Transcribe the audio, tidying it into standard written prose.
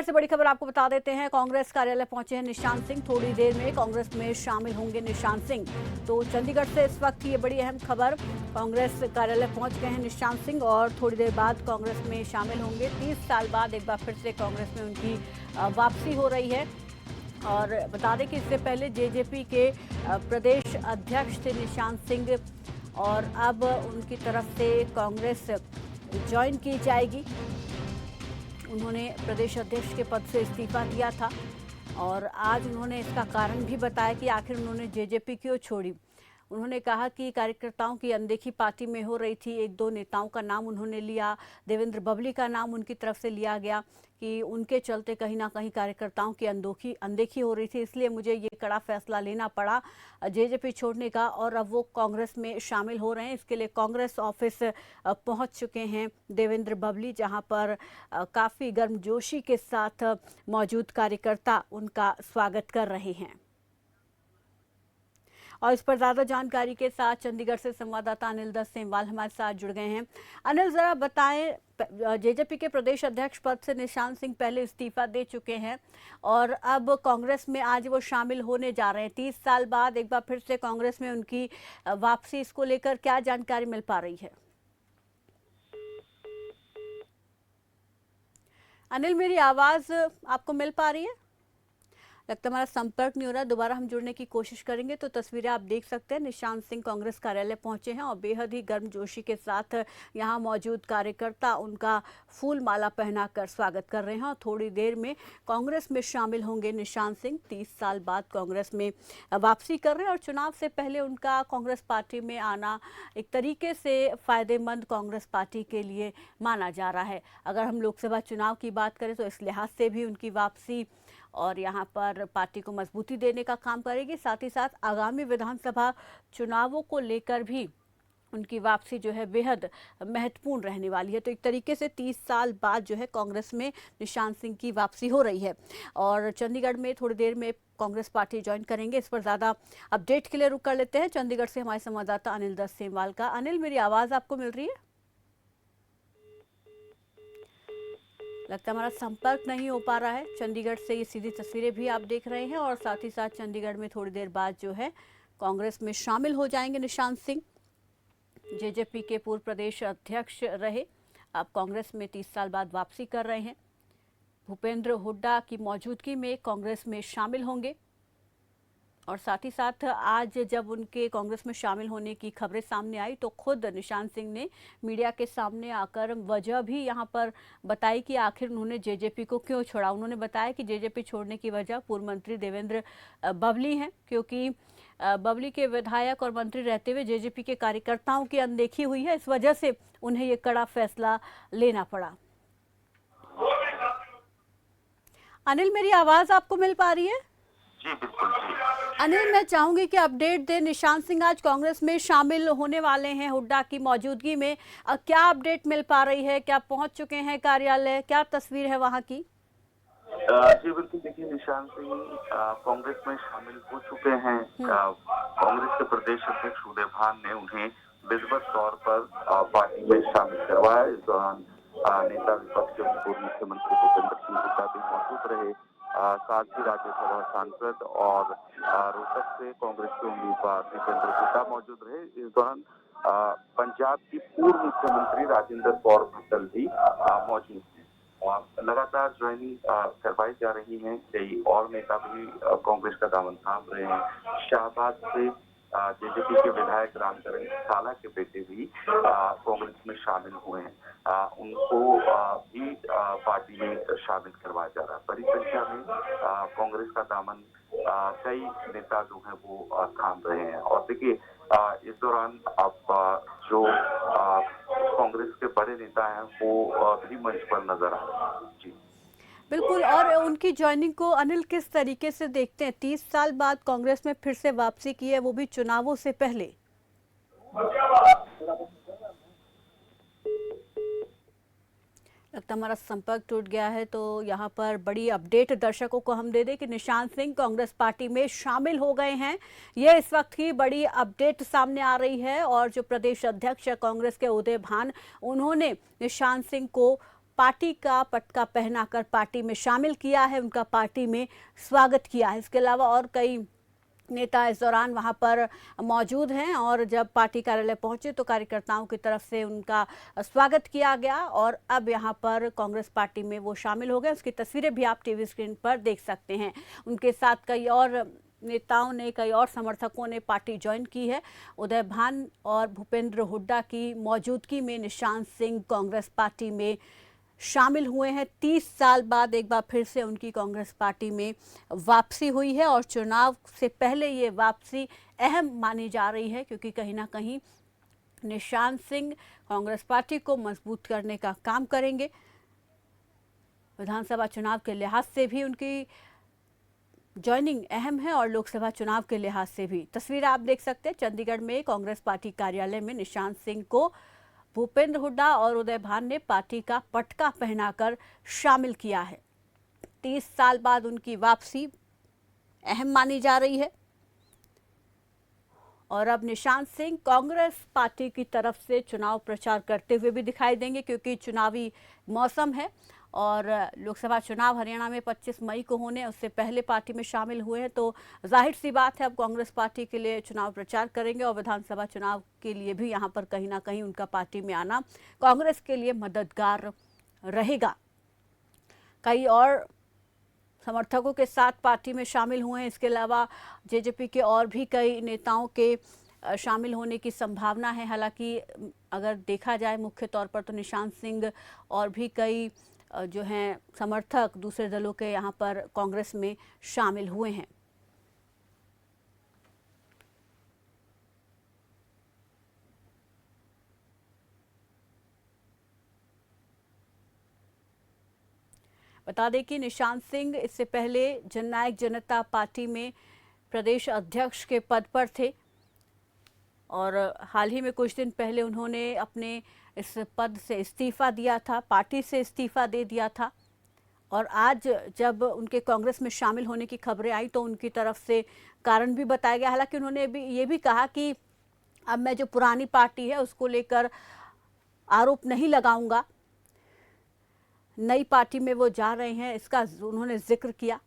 से बड़ी खबर आपको बता देते हैं। कांग्रेस कार्यालय पहुंचे हैं निशांत सिंह। थोड़ी देर में कांग्रेस में शामिल होंगे निशांत सिंह। तो चंडीगढ़ से इस वक्त ये बड़ी अहम खबर, कांग्रेस कार्यालय पहुंच गए हैं निशांत सिंह और थोड़ी देर बाद कांग्रेस में शामिल होंगे। 30 साल बाद एक बार फिर से कांग्रेस में उनकी वापसी हो रही है। और बता दें कि इससे पहले जेजेपी के प्रदेश अध्यक्ष थे निशांत सिंह और अब उनकी तरफ से कांग्रेस ज्वाइन की जाएगी। उन्होंने प्रदेश अध्यक्ष के पद से इस्तीफा दिया था और आज उन्होंने इसका कारण भी बताया कि आखिर उन्होंने जेजेपी क्यों छोड़ी। उन्होंने कहा कि कार्यकर्ताओं की अनदेखी पार्टी में हो रही थी। एक दो नेताओं का नाम उन्होंने लिया, देवेंद्र बबली का नाम उनकी तरफ से लिया गया कि उनके चलते कहीं ना कहीं कार्यकर्ताओं की अनदेखी हो रही थी, इसलिए मुझे ये कड़ा फैसला लेना पड़ा जेजेपी छोड़ने का। और अब वो कांग्रेस में शामिल हो रहे हैं। इसके लिए कांग्रेस ऑफिस पहुंच चुके हैं देवेंद्र बबली, जहां पर काफ़ी गर्मजोशी के साथ मौजूद कार्यकर्ता उनका स्वागत कर रहे हैं। और इस पर ज़्यादा जानकारी के साथ चंडीगढ़ से संवाददाता अनिल दत्त सेमवाल हमारे साथ जुड़ गए हैं। अनिल, ज़रा बताएं, जेजेपी के प्रदेश अध्यक्ष पद से निशांत सिंह पहले इस्तीफा दे चुके हैं और अब कांग्रेस में आज वो शामिल होने जा रहे हैं। 30 साल बाद एक बार फिर से कांग्रेस में उनकी वापसी, इसको लेकर क्या जानकारी मिल पा रही है? अनिल, मेरी आवाज़ आपको मिल पा रही है? लगता हमारा संपर्क नहीं हो रहा। दोबारा हम जुड़ने की कोशिश करेंगे। तो तस्वीरें आप देख सकते हैं, निशांत सिंह कांग्रेस कार्यालय पहुंचे हैं और बेहद ही गर्मजोशी के साथ यहां मौजूद कार्यकर्ता उनका फूल माला पहनाकर स्वागत कर रहे हैं। और थोड़ी देर में कांग्रेस में शामिल होंगे निशांत सिंह। 30 साल बाद कांग्रेस में वापसी कर रहे हैं और चुनाव से पहले उनका कांग्रेस पार्टी में आना एक तरीके से फ़ायदेमंद कांग्रेस पार्टी के लिए माना जा रहा है। अगर हम लोकसभा चुनाव की बात करें तो इस लिहाज से भी उनकी वापसी और यहाँ पर पार्टी को मजबूती देने का काम करेगी। साथ ही साथ आगामी विधानसभा चुनावों को लेकर भी उनकी वापसी जो है बेहद महत्वपूर्ण रहने वाली है। तो एक तरीके से 30 साल बाद जो है कांग्रेस में निशांत सिंह की वापसी हो रही है और चंडीगढ़ में थोड़ी देर में कांग्रेस पार्टी ज्वाइन करेंगे। इस पर ज़्यादा अपडेट के लिए रुक कर लेते हैं चंडीगढ़ से हमारे संवाददाता अनिल दत्त सेमवाल का। अनिल, मेरी आवाज़ आपको मिल रही है? लगता है हमारा संपर्क नहीं हो पा रहा है। चंडीगढ़ से ये सीधी तस्वीरें भी आप देख रहे हैं और साथ ही साथ चंडीगढ़ में थोड़ी देर बाद जो है कांग्रेस में शामिल हो जाएंगे निशांत सिंह। जेजेपी के पूर्व प्रदेश अध्यक्ष रहे, अब कांग्रेस में 30 साल बाद वापसी कर रहे हैं। भूपेंद्र हुड्डा की मौजूदगी में कांग्रेस में शामिल होंगे और साथ ही साथ आज जब उनके कांग्रेस में शामिल होने की खबरें सामने आई तो खुद निशांत सिंह ने मीडिया के सामने आकर वजह भी यहां पर बताई कि आखिर उन्होंने जेजेपी को क्यों छोड़ा। उन्होंने बताया कि जेजेपी छोड़ने की वजह पूर्व मंत्री देवेंद्र बबली हैं, क्योंकि बबली के विधायक और मंत्री रहते हुए जेजेपी के कार्यकर्ताओं की अनदेखी हुई है। इस वजह से उन्हें ये कड़ा फैसला लेना पड़ा। अनिल, मेरी आवाज़ आपको मिल पा रही है? जी बिल्कुल जी। अनिल, मैं चाहूंगी कि अपडेट दें। निशांत सिंह आज कांग्रेस में शामिल होने वाले हैं हुड्डा की मौजूदगी में। क्या अपडेट मिल पा रही है? क्या पहुंच चुके हैं कार्यालय? क्या तस्वीर है वहां की? जी बिल्कुल, देखिए निशांत सिंह कांग्रेस में शामिल हो चुके हैं। कांग्रेस के प्रदेश अध्यक्ष उदय भान ने उन्हें विधिवत तौर पर पार्टी में शामिल करवाया। इस दौरान नेता विपक्ष के पूर्व मुख्यमंत्री भूपेंद्र सिंह हुड्डा भी मौजूद रहे। साथ ही राज्यसभा सांसद और रोहतक से कांग्रेस के उम्मीदवार दीपेंद्र हुड्डा मौजूद रहे। इस दौरान पंजाब की पूर्व मुख्यमंत्री राजेंद्र कौर भट्टल भी मौजूद हैं और लगातार ज्वाइनिंग करवाई जा रही है। कई और नेता भी कांग्रेस का दामन थाम रहे हैं। शाहबाद से जेजेपी के विधायक रामचरण साला के बेटे भी कांग्रेस में शामिल हुए हैं। उनको भी पार्टी में शामिल करवाया जा रहा है। बड़ी संख्या में कांग्रेस का दामन कई नेता जो हैं वो थाम रहे हैं। और देखिए इस दौरान अब जो कांग्रेस के बड़े नेता हैं वो भी मंच पर नजर आ रहे हैं। जी बिल्कुल। और उनकी ज्वाइनिंग को अनिल किस तरीके से देखते हैं? 30 साल बाद कांग्रेस में फिर से वापसी की है, वो भी चुनावों से पहले। लगता हमारा संपर्क टूट गया है। तो यहाँ पर बड़ी अपडेट दर्शकों को हम दे दें कि निशांत सिंह कांग्रेस पार्टी में शामिल हो गए हैं। ये इस वक्त की बड़ी अपडेट सामने आ रही है और जो प्रदेश अध्यक्ष है कांग्रेस के उदय भान, उन्होंने निशांत सिंह को पार्टी का पटका पहनाकर पार्टी में शामिल किया है, उनका पार्टी में स्वागत किया है। इसके अलावा और कई नेता इस दौरान वहां पर मौजूद हैं और जब पार्टी कार्यालय पहुंचे तो कार्यकर्ताओं की तरफ से उनका स्वागत किया गया और अब यहां पर कांग्रेस पार्टी में वो शामिल हो गए। उसकी तस्वीरें भी आप टीवी स्क्रीन पर देख सकते हैं। उनके साथ कई और नेताओं ने, कई और समर्थकों ने पार्टी ज्वाइन की है। उदय भान और भूपेंद्र हुड्डा की मौजूदगी में निशांत सिंह कांग्रेस पार्टी में शामिल हुए हैं। 30 साल बाद एक बार फिर से उनकी कांग्रेस पार्टी में वापसी हुई है और चुनाव से पहले ये वापसी अहम मानी जा रही है, क्योंकि कहीं ना कहीं निशांत सिंह कांग्रेस पार्टी को मजबूत करने का काम करेंगे। विधानसभा चुनाव के लिहाज से भी उनकी ज्वाइनिंग अहम है और लोकसभा चुनाव के लिहाज से भी। तस्वीर आप देख सकते हैं, चंडीगढ़ में कांग्रेस पार्टी कार्यालय में निशांत सिंह को भूपेंद्र हुड्डा और उदय भान ने पार्टी का पटका पहनाकर शामिल किया है। 30 साल बाद उनकी वापसी अहम मानी जा रही है और अब निशांत सिंह कांग्रेस पार्टी की तरफ से चुनाव प्रचार करते हुए भी दिखाई देंगे, क्योंकि चुनावी मौसम है और लोकसभा चुनाव हरियाणा में 25 मई को होने, उससे पहले पार्टी में शामिल हुए हैं, तो जाहिर सी बात है अब कांग्रेस पार्टी के लिए चुनाव प्रचार करेंगे और विधानसभा चुनाव के लिए भी यहां पर कहीं ना कहीं उनका पार्टी में आना कांग्रेस के लिए मददगार रहेगा। कई और समर्थकों के साथ पार्टी में शामिल हुए हैं। इसके अलावा जेजेपी के और भी कई नेताओं के शामिल होने की संभावना है। हालांकि अगर देखा जाए मुख्य तौर पर तो निशांत सिंह और भी कई जो हैं समर्थक दूसरे दलों के यहाँ पर कांग्रेस में शामिल हुए हैं। बता दें कि निशांत सिंह इससे पहले जननायक जनता पार्टी में प्रदेश अध्यक्ष के पद पर थे और हाल ही में कुछ दिन पहले उन्होंने अपने इस पद से इस्तीफा दिया था, पार्टी से इस्तीफा दे दिया था और आज जब उनके कांग्रेस में शामिल होने की खबरें आई तो उनकी तरफ से कारण भी बताया गया। हालांकि उन्होंने ये भी कहा कि अब मैं जो पुरानी पार्टी है उसको लेकर आरोप नहीं लगाऊंगा, नई पार्टी में वो जा रहे हैं, इसका उन्होंने जिक्र किया।